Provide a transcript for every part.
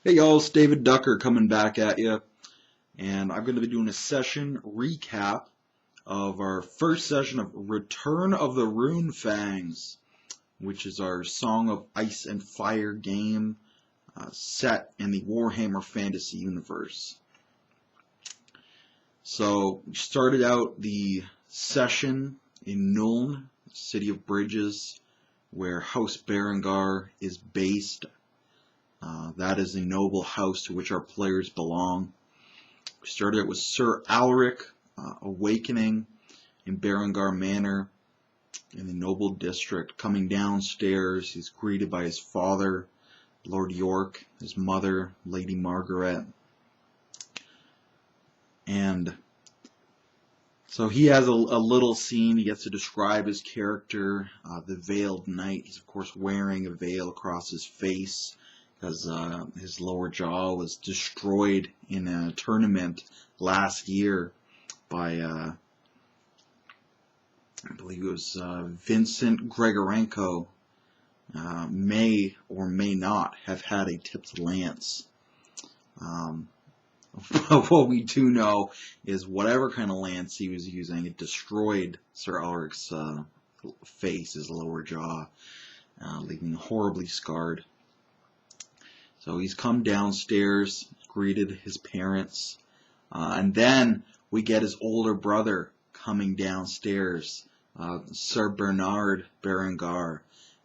Hey y'all, it's David Ducker coming back at you, and I'm going to be doing a session recap of our first session of Return of the Runefangs, which is our Song of Ice and Fire game set in the Warhammer Fantasy universe. So we started out the session in Nuln, City of Bridges, where House Berengar is based. That is the noble house to which our players belong. We started out with Sir Alaric awakening in Berengar Manor in the noble district. Coming downstairs, he's greeted by his father, Lord York, his mother, Lady Margaret. And so he has a little scene. He gets to describe his character, the Veiled Knight. He's, of course, wearing a veil across his face, because his lower jaw was destroyed in a tournament last year by, I believe it was Vincent Grigorenko. May or may not have had a tipped lance. What we do know is whatever kind of lance he was using, it destroyed Sir Alaric's face, his lower jaw, leaving him horribly scarred. So he's come downstairs, greeted his parents, and then we get his older brother coming downstairs, Sir Bernard Berengar,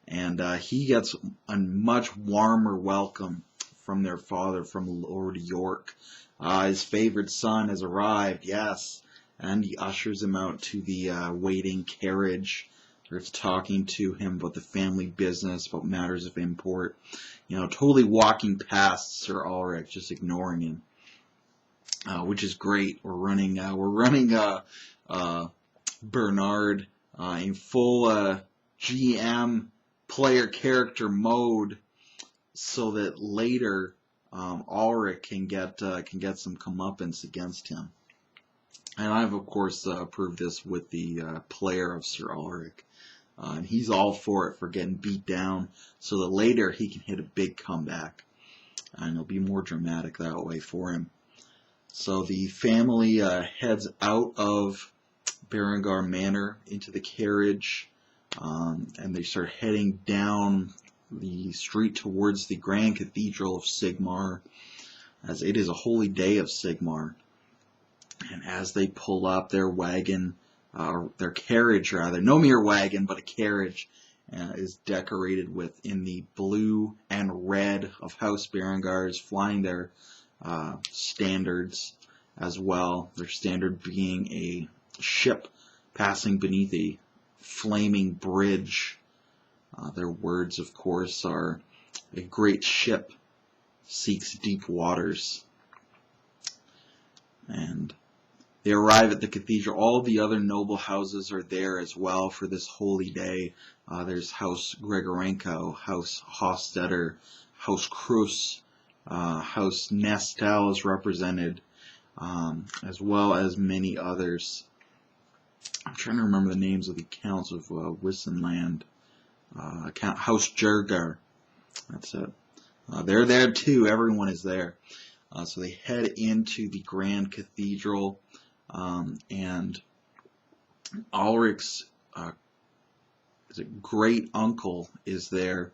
and he gets a much warmer welcome from their father, from Lord York. His favorite son has arrived, yes, and he ushers him out to the waiting carriage. Starts talking to him about the family business, about matters of import. You know, totally walking past Sir Alaric, just ignoring him, which is great. We're running Bernard in full GM player character mode, so that later Alaric can get some comeuppance against him. And I've of course proved this with the player of Sir Alaric. And he's all for it, for getting beat down, so that later he can hit a big comeback. And it'll be more dramatic that way for him. So the family heads out of Berengar Manor into the carriage, and they start heading down the street towards the Grand Cathedral of Sigmar, as it is a holy day of Sigmar. And as they pull up, their wagon, their carriage rather, no mere wagon, but a carriage, is decorated with, in the blue and red of House Berengars, flying their standards as well. Their standard being a ship passing beneath a flaming bridge. Their words, of course, are, "A great ship seeks deep waters." And they arrive at the cathedral. All of the other noble houses are there as well for this holy day. There's House Grigorenko, House Hostetter, House Krus, House Nestel is represented, as well as many others. I'm trying to remember the names of the counts of Wissenland. House Jergar, that's it. They're there too. Everyone is there. So they head into the Grand Cathedral. And Alric's great uncle is there,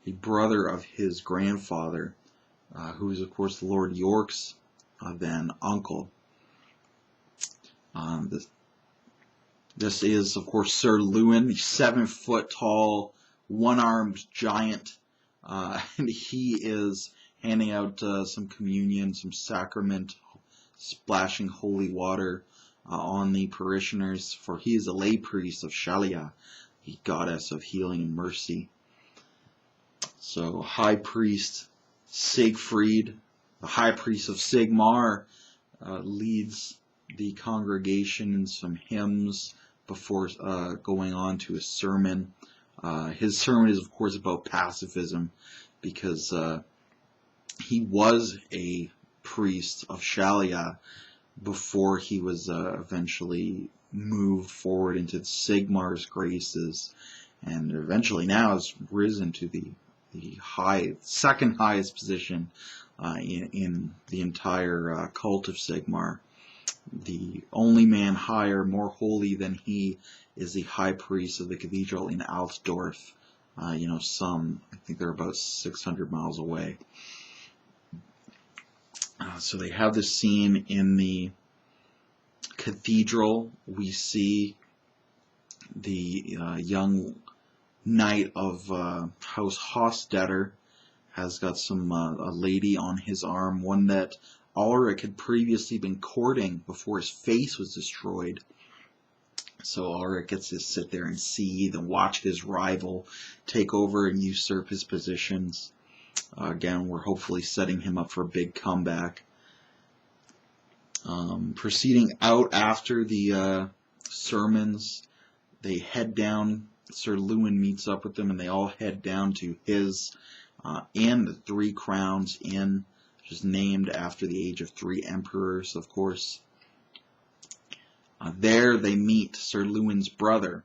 the brother of his grandfather, who is, of course, Lord York's then uncle. This is, of course, Sir Lewin, the 7-foot tall, one-armed giant, and he is handing out some communion, some sacrament, splashing holy water on the parishioners, for he is a lay priest of Shalia, the goddess of healing and mercy. So High Priest Siegfried, the High Priest of Sigmar, leads the congregation in some hymns before going on to his sermon. His sermon is, of course, about pacifism, because he was a priest of Shalia before he was eventually moved forward into Sigmar's graces, and eventually now has risen to the second highest position in the entire cult of Sigmar. The only man higher, more holy than he, is the high priest of the cathedral in Altdorf. I think they're about 600 miles away. So they have this scene in the cathedral. We see the young knight of House Hostetter has got a lady on his arm, one that Ulrich had previously been courting before his face was destroyed. So Ulrich gets to sit there and seethe and watch his rival take over and usurp his positions. Again, we're hopefully setting him up for a big comeback. Proceeding out after the sermons, they head down. Sir Lewin meets up with them, and they all head down to his and the Three Crowns Inn, which is named after the age of 3 emperors, of course. There they meet Sir Lewin's brother,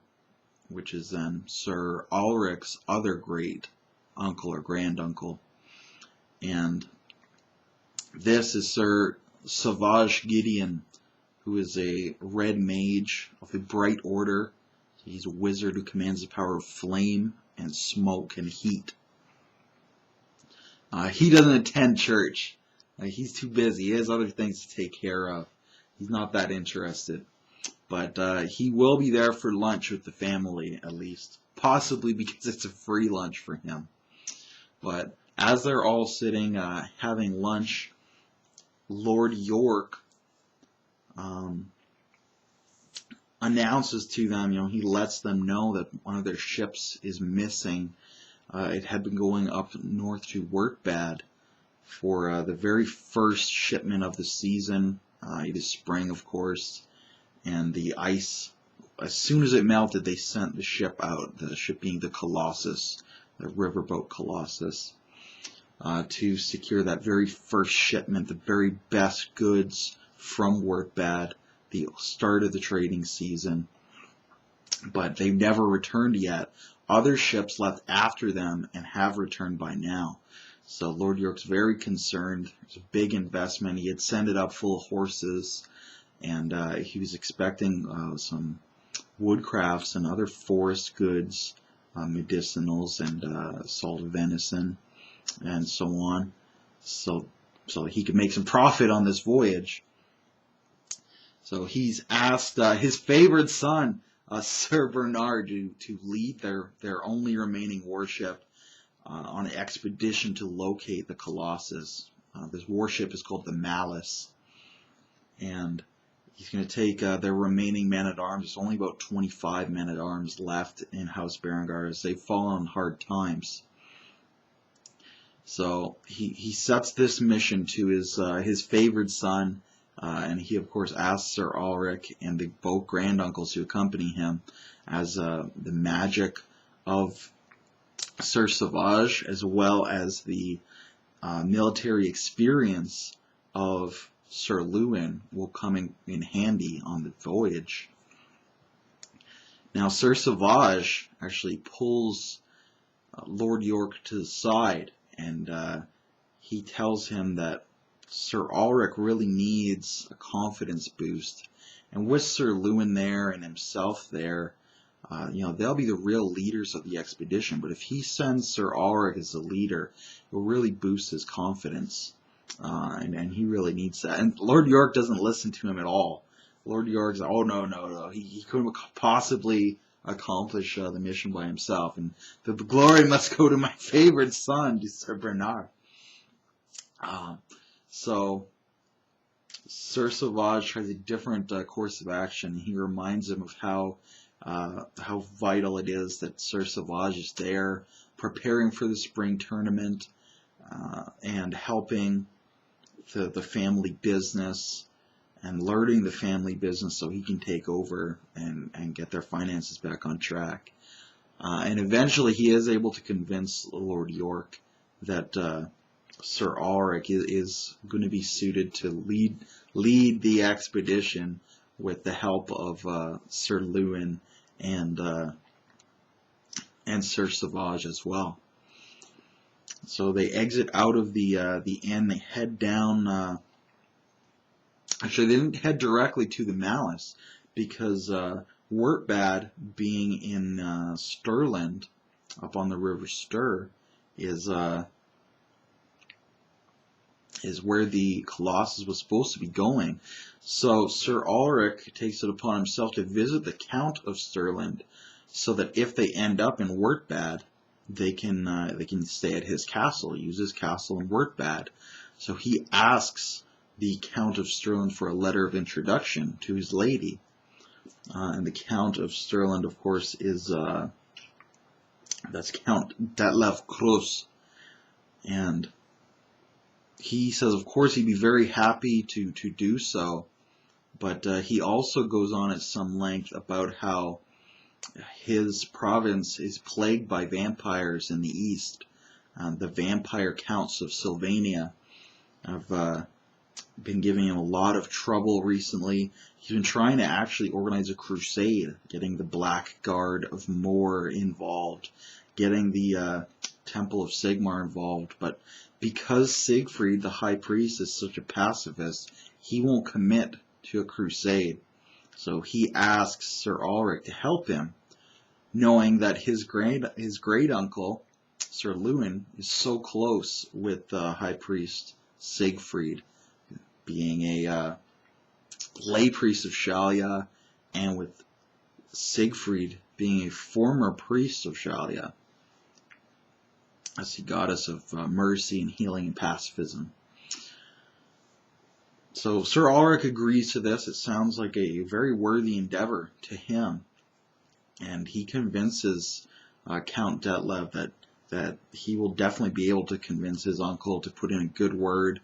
which is then Sir Ulrich's other great uncle or granduncle. And this is Sir Savage Gideon, who is a red mage of the Bright Order. He's a wizard who commands the power of flame and smoke and heat. He doesn't attend church. He's too busy. He has other things to take care of. He's not that interested. But he will be there for lunch with the family, at least. Possibly because it's a free lunch for him. But as they're all sitting, having lunch, Lord York announces to them, he lets them know that one of their ships is missing. It had been going up north to Workbad for the very first shipment of the season. It is spring, of course, and the ice, as soon as it melted, they sent the ship out, the ship being the Colossus, the riverboat Colossus, to secure that very first shipment, the very best goods from Workbad, the start of the trading season. But they've never returned yet. Other ships left after them and have returned by now. So Lord York's very concerned. It's a big investment. He had sent it up full of horses, and he was expecting some woodcrafts and other forest goods, medicinals and salted venison, and so on. So he could make some profit on this voyage. So he's asked his favorite son, Sir Bernard, to lead their only remaining warship on an expedition to locate the Colossus. This warship is called the Malice, and he's going to take their remaining men-at-arms. There's only about 25 men-at-arms left in House Berengar as they've fallen on hard times. So he sets this mission to his favorite son, and he of course asks Sir Ulrich and the both granduncles to accompany him, as the magic of Sir Savage, as well as the military experience of Sir Lewin, will come in handy on the voyage. Now Sir Savage actually pulls Lord York to the side, and he tells him that Sir Ulrich really needs a confidence boost, and with Sir Lewin there and himself there, they'll be the real leaders of the expedition. But if he sends Sir Ulrich as the leader, it will really boost his confidence, and he really needs that. And Lord York doesn't listen to him at all. Lord York's like, oh no, he couldn't possibly accomplish the mission by himself, and the glory must go to my favorite son, to Sir Bernard. So Sir Savage tries a different course of action. He reminds him of how vital it is that Sir Savage is there, preparing for the spring tournament, and helping the family business, and learning the family business so he can take over and get their finances back on track. And eventually he is able to convince Lord York that Sir Ulrich is going to be suited to lead the expedition with the help of Sir Lewin and Sir Savage as well. So they exit out of the inn. They head down. Actually, they didn't head directly to the Malice because Wertbad, being in Stirland, up on the River Ster, is where the Colossus was supposed to be going. So Sir Ulrich takes it upon himself to visit the Count of Stirland, so that if they end up in Wertbad, they can stay at his castle, use his castle in Wertbad. So he asks the Count of Stirland for a letter of introduction to his lady. And the Count of Stirland, of course, is that's Count Detlev Krus. And he says, of course, he'd be very happy to do so. But he also goes on at some length about how his province is plagued by vampires in the east. The vampire counts of Sylvania have been giving him a lot of trouble recently. He's been trying to actually organize a crusade, getting the Black Guard of Mor involved, getting the Temple of Sigmar involved, but because Siegfried, the High Priest, is such a pacifist, he won't commit to a crusade. So he asks Sir Ulrich to help him, knowing that his great uncle, Sir Lewin, is so close with High Priest Siegfried, being a lay priest of Shalia, and with Siegfried being a former priest of Shalia, as the goddess of mercy and healing and pacifism. So Sir Ulrich agrees to this. It sounds like a very worthy endeavor to him, and he convinces Count Detlev that he will definitely be able to convince his uncle to put in a good word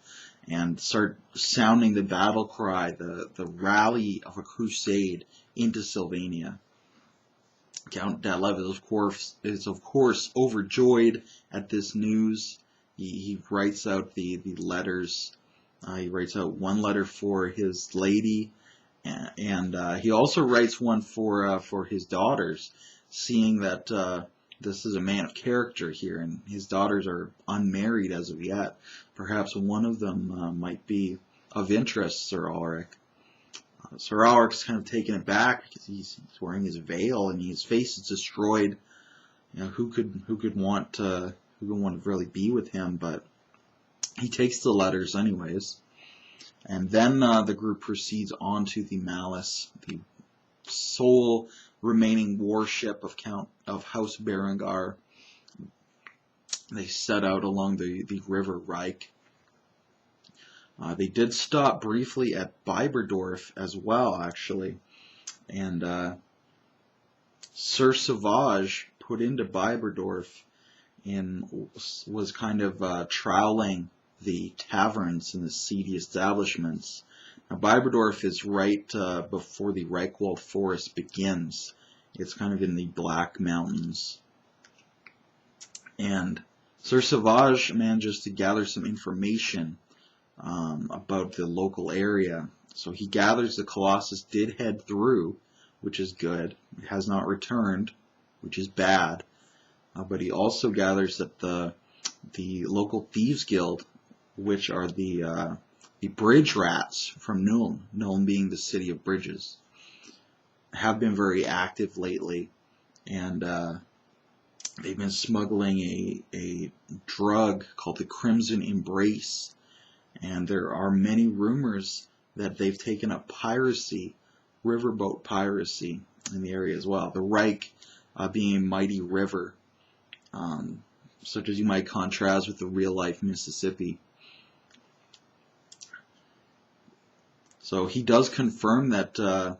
and start sounding the battle cry, the rally of a crusade into Sylvania. Count Detlev is of course overjoyed at this news. He writes out the letters. He writes out one letter for his lady, and he also writes one for his daughters, seeing that this is a man of character here, and his daughters are unmarried as of yet. Perhaps one of them might be of interest, Sir Ulrich. Sir Ulrich's kind of taken aback because he's wearing his veil and his face is destroyed. You know, who could want to really be with him? But he takes the letters anyways, and then the group proceeds on to the Malice, the sole remaining warship of House Berengar. They set out along the River Reich. They did stop briefly at Biberdorf as well, actually, and Sir Sauvage put into Biberdorf and was kind of troweling the taverns and the seedy establishments. Now, Biberdorf is right before the Reichwald Forest begins. It's kind of in the Black Mountains. And Sir Sauvage manages to gather some information about the local area. So he gathers the Colossus did head through, which is good. It has not returned, which is bad. But he also gathers that the local thieves guild, which are the bridge rats from Nuln, Nuln being the city of bridges, have been very active lately, and they've been smuggling a drug called the Crimson Embrace. And there are many rumors that they've taken up piracy, riverboat piracy, in the area as well. The Reich being a mighty river, such as you might contrast with the real-life Mississippi. So he does confirm that a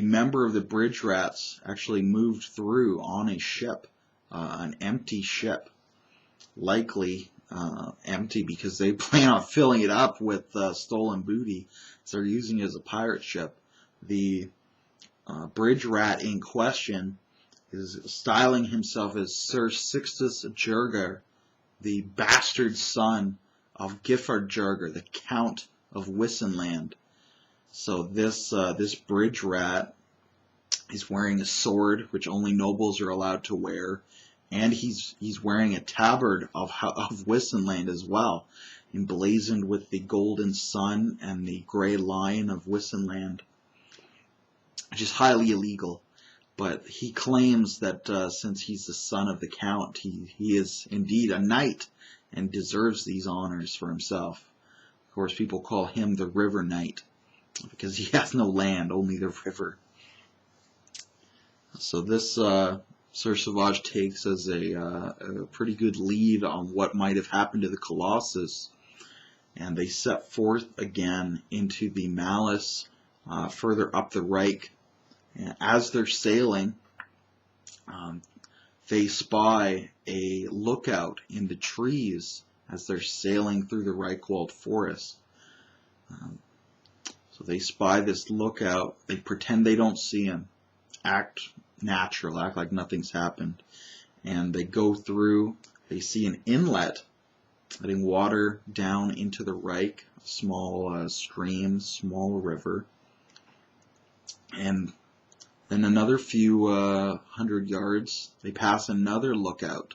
member of the Bridge Rats actually moved through on a ship. An empty ship, likely empty because they plan on filling it up with stolen booty, so they're using it as a pirate ship. The bridge rat in question is styling himself as Sir Sixtus Jurger, the bastard son of Giffard Jurger, the Count of Wissenland. So this bridge rat He's wearing a sword, which only nobles are allowed to wear, and he's wearing a tabard of Wissenland as well, emblazoned with the golden sun and the gray lion of Wissenland, which is highly illegal. But he claims that since he's the son of the Count, he is indeed a knight and deserves these honors for himself. Of course, people call him the River Knight because he has no land, only the river. So this Sir Sauvage takes as a pretty good lead on what might have happened to the Colossus, and they set forth again into the Malice further up the Reich. And as they're sailing, they spy a lookout in the trees as they're sailing through the Reichwald forest. So they spy this lookout. They pretend they don't see him, act natural, act like nothing's happened, and they go through. They see an inlet letting water down into the Reich, a small stream, small river, and then another few 100 yards, they pass another lookout.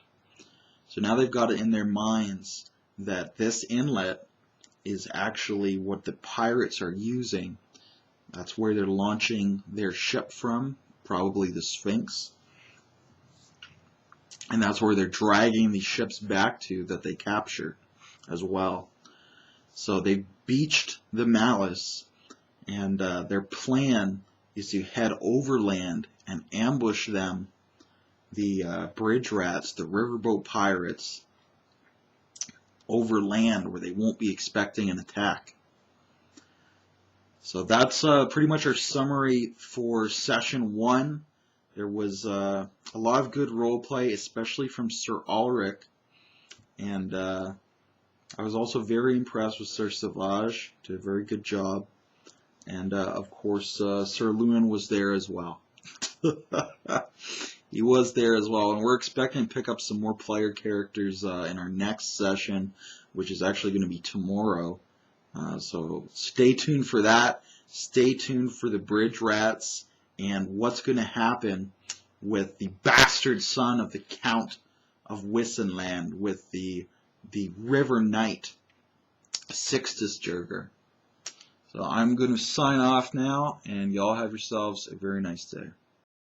So now they've got it in their minds that this inlet is actually what the pirates are using. That's where they're launching their ship from, probably the Sphinx. And that's where they're dragging the ships back to that they captured as well. So they beached the Malice, and their plan is to head overland and ambush them, the bridge rats, the riverboat pirates, overland where they won't be expecting an attack. So that's pretty much our summary for session 1. There was a lot of good roleplay, especially from Sir Ulrich, and I was also very impressed with Sir Sauvage. Did a very good job. And, of course, Sir Lewin was there as well. He was there as well. And we're expecting to pick up some more player characters in our next session, which is actually going to be tomorrow. So stay tuned for that. Stay tuned for the Bridge Rats and what's going to happen with the bastard son of the Count of Wissenland, with the River Knight, Sixtus Jurger. So I'm going to sign off now, and y'all have yourselves a very nice day.